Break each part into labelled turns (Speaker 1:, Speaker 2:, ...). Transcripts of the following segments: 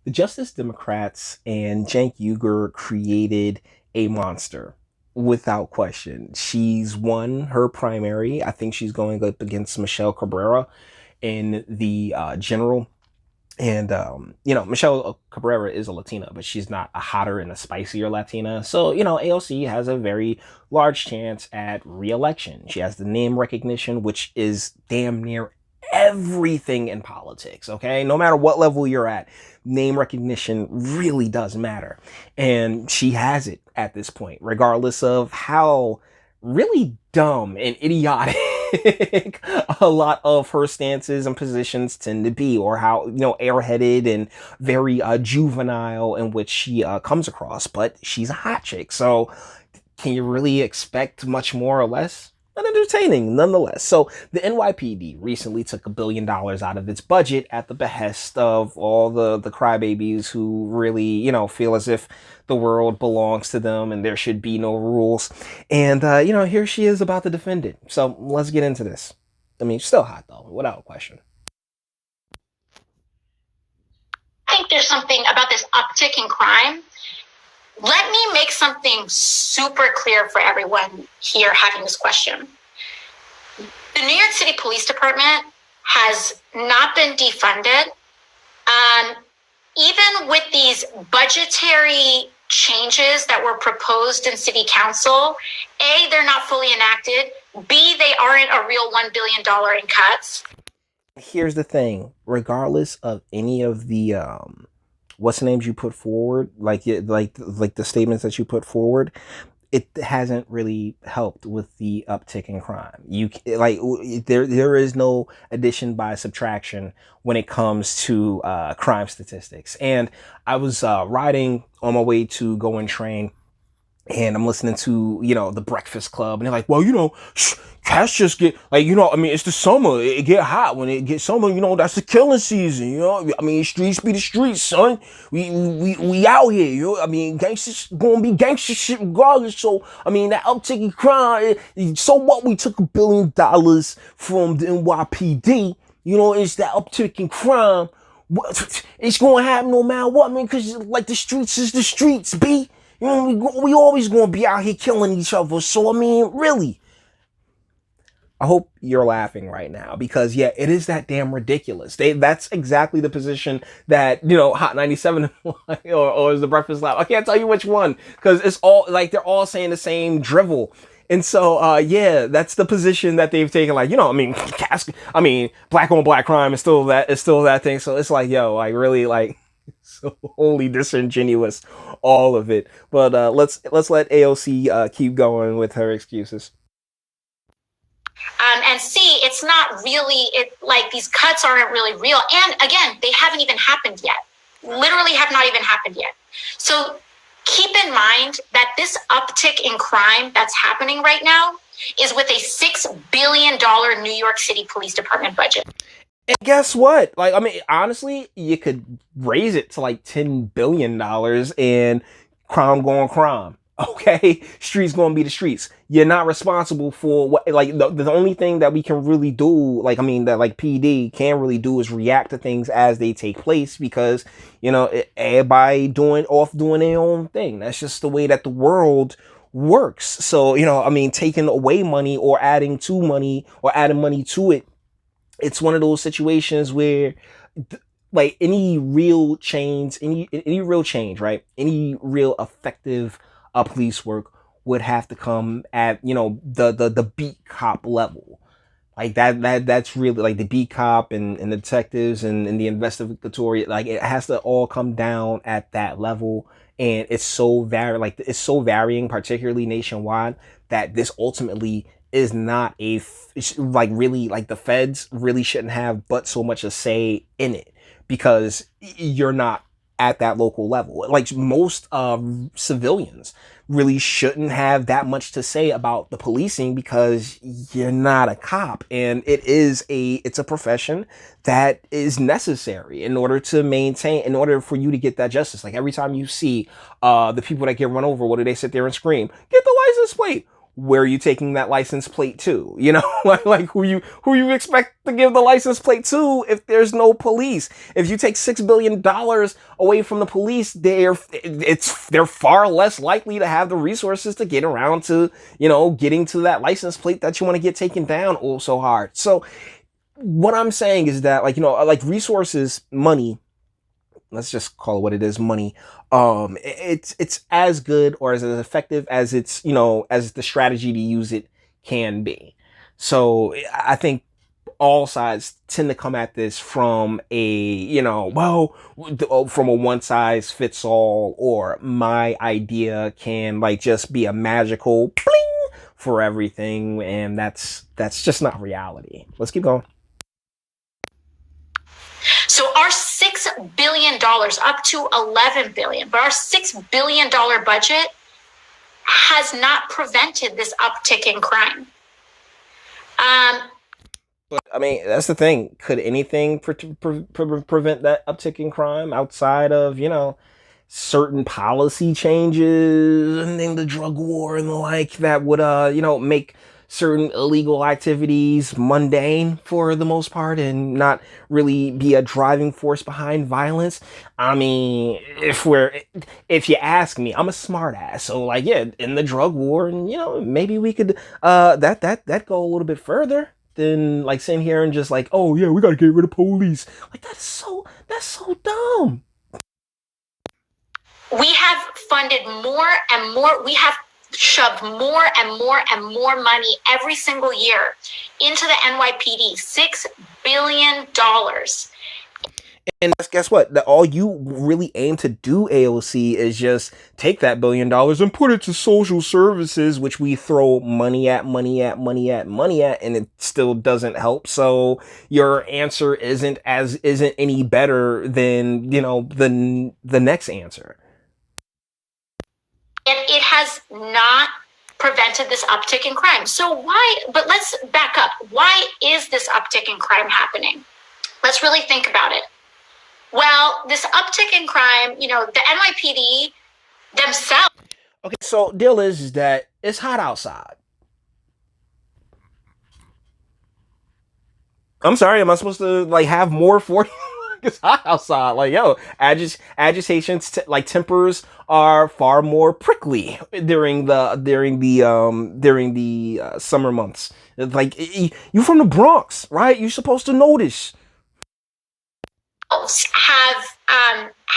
Speaker 1: The Justice Democrats and Cenk Uygur created a monster without question. She's won her primary. I think she's going up against Michelle Cabrera in the general. And Michelle Cabrera is a Latina, but she's not a hotter and a spicier Latina. So AOC has a very large chance at re-election. She has the name recognition, which is damn near everything in politics. Okay, no matter what level you're at, name recognition really does matter, and she has it at this point, regardless of how really dumb and idiotic a lot of her stances and positions tend to be, or how airheaded and very juvenile in which she comes across. But she's a hot chick, so can you really expect much more or less? And entertaining nonetheless. So the NYPD recently took $1 billion out of its budget at the behest of all the crybabies who really feel as if the world belongs to them and there should be no rules. And here she is about to defend it. So let's get into this. I mean, still hot though, without question.
Speaker 2: I think there's something about this uptick in crime. Let me make something super clear for everyone here having this question. The New York City Police Department has not been defunded. Even with these budgetary changes that were proposed in City Council, A, they're not fully enacted. B, they aren't a real $1 billion in cuts.
Speaker 1: Here's the thing, regardless of any of the what's the names you put forward, like the statements that you put forward, it hasn't really helped with the uptick in crime. There is no addition by subtraction when it comes to crime statistics. And I was riding on my way to go and train, and I'm listening to the Breakfast Club, and they're like, well, cats just get I mean, it's the summer, it get hot. When it gets summer, that's the killing season. I mean, streets be the streets, son. We out here. I mean, gangsters gonna be gangster shit regardless. So I mean, that uptick in crime. So what? We took $1 billion from the NYPD. It's that uptick in crime. It's gonna happen no matter what, man. Because like the streets is the streets, b. We always gonna be out here killing each other. So I mean, really, I hope you're laughing right now, because yeah, it is that damn ridiculous. That's exactly the position that Hot 97 or is the Breakfast Lab. I can't tell you which one, because it's all like they're all saying the same drivel. And so, yeah, that's the position that they've taken. Like, I mean, black on black crime is still that thing. So it's like, yo, like really, like, so wholly disingenuous, all of it. But let's let AOC keep going with her excuses.
Speaker 2: And C, it's not really, like these cuts aren't really real. And again, they haven't even happened yet. Literally have not even happened yet. So keep in mind that this uptick in crime that's happening right now is with a $6 billion New York City Police Department budget.
Speaker 1: And guess what? Like, I mean, honestly, you could raise it to like $10 billion and crime going crime. Okay, streets gonna be the streets. You're not responsible for what, like, the only thing that we can really do, like, I mean, that like PD can really do is react to things as they take place, because everybody doing their own thing. That's just the way that the world works. So I mean, taking away money or adding to money or adding money to it, it's one of those situations where like any real change, right, any real effective police work would have to come at the beat cop level. Like that's really like the beat cop and the detectives and the investigatory, like it has to all come down at that level. And it's so it's so varying, particularly nationwide, that this ultimately is not like really, like the feds really shouldn't have but so much a say in it, because you're not at that local level. Like most civilians really shouldn't have that much to say about the policing, because you're not a cop, and it's a profession that is necessary in order to maintain, in order for you to get that justice. Like every time you see the people that get run over, what do they sit there and scream? Get the license plate. where are you taking that license plate to? You know, like who you expect to give the license plate to if there's no police? If you take $6 billion away from the police, they're far less likely to have the resources to get around to, getting to that license plate that you want to get taken down oh so hard. So what I'm saying is that, like, like resources, money, let's just call it what it is, money. It's as good or as effective as as the strategy to use it can be. So I think all sides tend to come at this from from a one size fits all, or my idea can like just be a magical bling for everything, and that's just not reality. Let's keep going.
Speaker 2: So our $6 billion, up to $11 billion, but our $6 billion budget has not prevented this uptick in crime.
Speaker 1: But I mean, that's the thing. Could anything prevent that uptick in crime outside of, certain policy changes and then the drug war and the like that would, make certain illegal activities mundane for the most part and not really be a driving force behind violence? I mean, if you ask me, I'm a smart ass. So like, yeah, in the drug war, and maybe we could that go a little bit further than like sitting here and just like, oh yeah, we gotta get rid of police. Like that's so dumb.
Speaker 2: We have funded more and more. We have shoved more and more and more money every single year into the NYPD. $6 billion.
Speaker 1: And guess what? All you really aim to do, AOC, is just take that $1 billion and put it to social services, which we throw money at, and it still doesn't help. So your answer isn't any better than the next answer.
Speaker 2: And it has not prevented this uptick in crime. So why? But let's back up. Why is this uptick in crime happening? Let's really think about it. Well, this uptick in crime, the NYPD themselves.
Speaker 1: Okay, so deal is that it's hot outside. I'm sorry, am I supposed to like have more for you? It's hot outside. Like, yo, agitations like tempers are far more prickly during the summer months. It's like you from the Bronx, right? You're supposed to notice.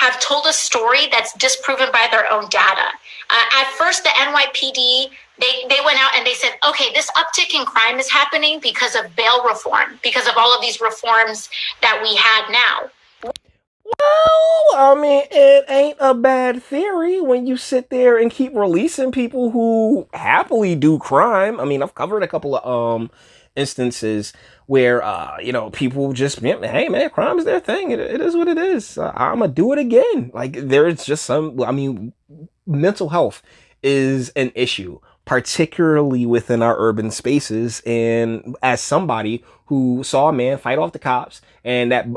Speaker 2: Have told a story that's disproven by their own data. At first, the NYPD, they went out and they said, okay, this uptick in crime is happening because of bail reform, because of all of these reforms that we had now.
Speaker 1: Well, I mean, it ain't a bad theory when you sit there and keep releasing people who happily do crime. I mean, I've covered a couple of instances where people just, hey man, crime is their thing. It is what it is. I'm gonna do it again. Like there's just mental health is an issue, particularly within our urban spaces. And as somebody who saw a man fight off the cops and that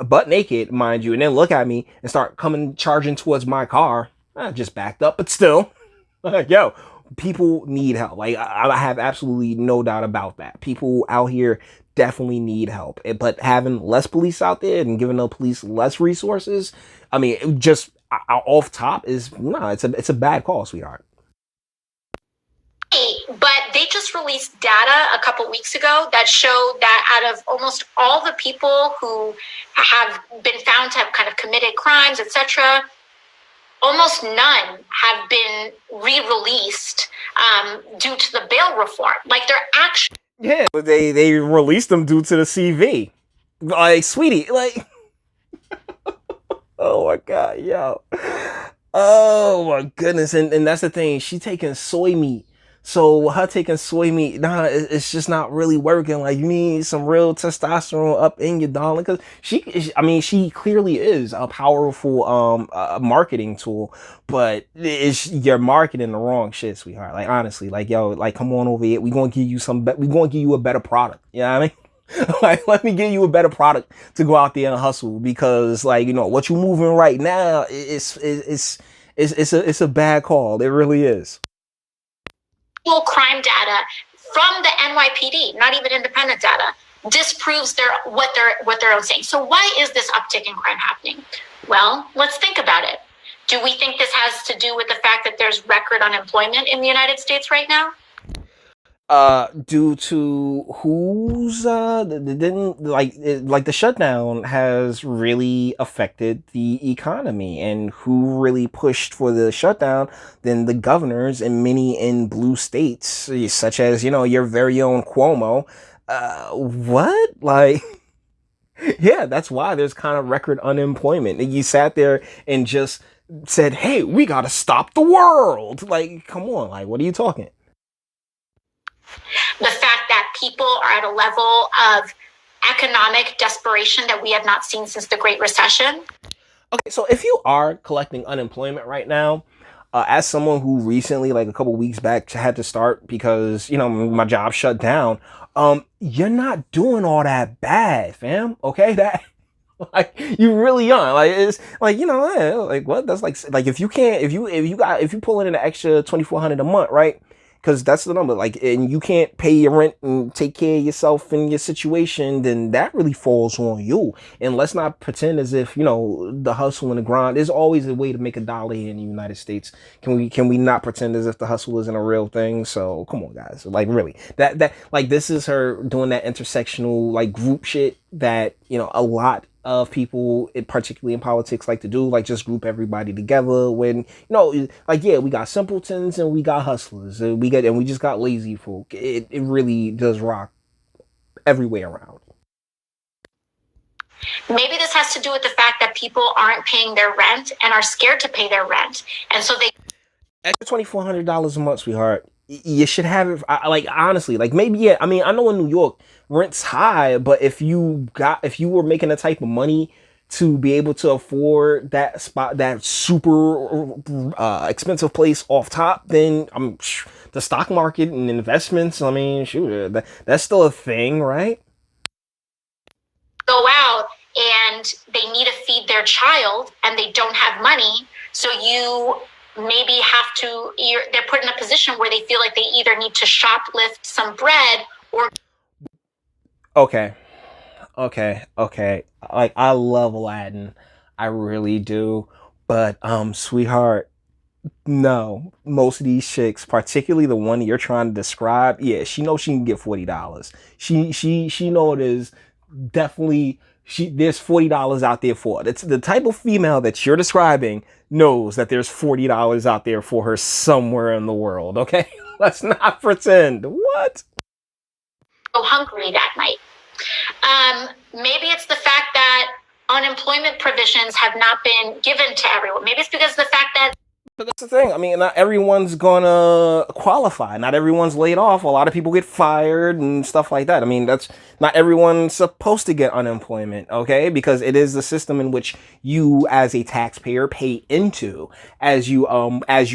Speaker 1: butt naked, mind you, and then look at me and start charging towards my car, I just backed up, but still, yo, people need help. Like I have absolutely no doubt about that. People out here definitely need help, but having less police out there and giving the police less resources, I mean, just off top is it's a bad call, sweetheart.
Speaker 2: But they just released data a couple weeks ago that showed that out of almost all the people who have been found to have kind of committed crimes, etc., almost none have been re-released due to the bail reform. Like they're actually
Speaker 1: they released them due to the CV. Like, sweetie, like, oh my god, yo, oh my goodness, and that's the thing. She taking soy meat. So her taking soy meat, it's just not really working. Like you need some real testosterone up in your darling, because she clearly is a powerful marketing tool, but you're marketing the wrong shit, sweetheart. Like honestly, like yo, like come on over here. We gonna give you a better product. You know what I mean? Like let me give you a better product to go out there and hustle, because like what you moving right now it's a bad call. It really is.
Speaker 2: Actual crime data from the NYPD, not even independent data, disproves what they're saying. So why is this uptick in crime happening? Well, let's think about it. Do we think this has to do with the fact that there's record unemployment in the United States right now?
Speaker 1: Due to who's didn't like the shutdown has really affected the economy, and who really pushed for the shutdown than the governors and many in blue states, such as your very own Cuomo. What like? Yeah, that's why there's kind of record unemployment. And you sat there and just said, "Hey, we gotta stop the world." Like, come on, like, what are you talking?
Speaker 2: The fact that people are at a level of economic desperation that we have not seen since the Great Recession.
Speaker 1: Okay, so if you are collecting unemployment right now, as someone who recently, like a couple weeks back, had to start because my job shut down, you're not doing all that bad, fam. Okay, that like you really aren't. Like it's like like what? That's like if you can't if you pull in an extra 2,400 a month, right? Because that's the number. Like, and you can't pay your rent and take care of yourself and your situation, then that really falls on you. And let's not pretend as if the hustle and the grind. There's always a way to make a dollar here in the United States. Can we not pretend as if the hustle isn't a real thing? So come on, guys. Like really, that like this is her doing that intersectional like group shit that a lot of people, particularly in politics, like to do, like just group everybody together when like yeah, we got simpletons and we got hustlers and we just got lazy folk. It really does rock everywhere around.
Speaker 2: Maybe this has to do with the fact that people aren't paying their rent and are scared to pay their rent, and so they
Speaker 1: Extra $2,400 a month, sweetheart. You should have it. Like honestly, like maybe yeah. I mean, I know in New York rent's high, but if you were making the type of money to be able to afford that spot, that super expensive place off top, then the stock market and investments. I mean, shoot, that's still a thing, right?
Speaker 2: go out and they need to feed their child and they don't have money, so you maybe have to, they're put in a position where they feel like they either need to shoplift some bread or
Speaker 1: Okay, okay. Like I love Aladdin, I really do, but sweetheart, no, most of these chicks, particularly the one you're trying to describe, yeah, she knows she can get $40. She know it is definitely there's $40 out there for it. It's the type of female that you're describing knows that there's $40 out there for her somewhere in the world. Okay, let's not pretend. What?
Speaker 2: go hungry that night. Maybe it's the fact that unemployment provisions have not been given to everyone. Maybe it's because of the fact that
Speaker 1: But that's the thing. I mean, not everyone's gonna qualify. Not everyone's laid off. A lot of people get fired and stuff like that. I mean, that's not everyone's supposed to get unemployment, okay? Because it is the system in which you, as a taxpayer, pay into as you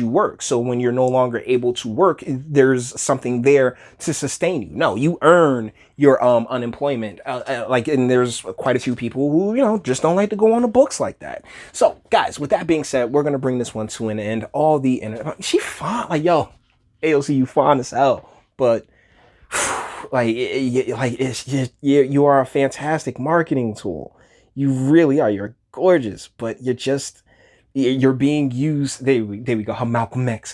Speaker 1: work. So when you're no longer able to work, there's something there to sustain you. No, you earn your unemployment. Like, and there's quite a few people who just don't like to go on the books like that. So, guys, with that being said, we're gonna bring this one to an end. All the internet, she fine, like yo, AOC, you fine as hell, but like it's just you are a fantastic marketing tool. You really are. You're gorgeous, but you're being used. There we go. Malcolm X.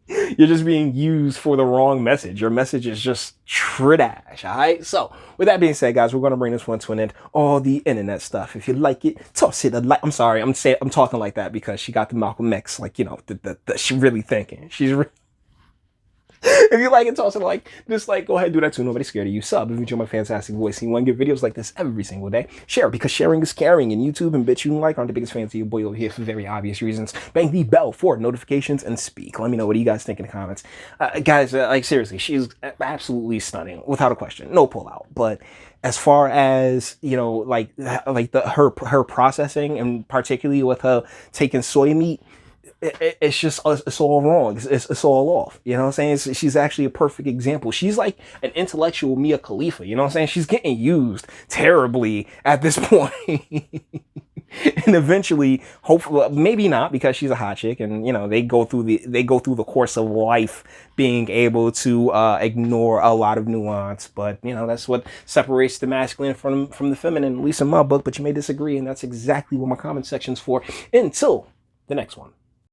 Speaker 1: You're just being used for the wrong message. Your message is just trash. All right. So with that being said, guys, we're gonna bring this one to an end. All the internet stuff. If you like it, toss it a like. I'm sorry. I'm talking like that because she got the Malcolm X. Like she really thinking. If you like it, toss it a like. Dislike, go ahead, do that too. Nobody's scared of you. Sub if you enjoy my fantastic voice and you want to get videos like this every single day. Share because sharing is caring. And YouTube and Bitchute and like aren't the biggest fans of your boy over here for very obvious reasons. Bang the bell for notifications and speak. Let me know what do you guys think in the comments. Guys, like seriously, she's absolutely stunning without a question. No pull out. But as far as like her processing and particularly with her taking soy meat, it's just it's all wrong. It's all off. You know what I'm saying? She's actually a perfect example. She's like an intellectual Mia Khalifa. You know what I'm saying? She's getting used terribly at this point. and eventually, hopefully, maybe not, because she's a hot chick, and they go through the course of life being able to ignore a lot of nuance. But that's what separates the masculine from the feminine, at least in my book. But you may disagree, and that's exactly what my comment section's for. Until the next one.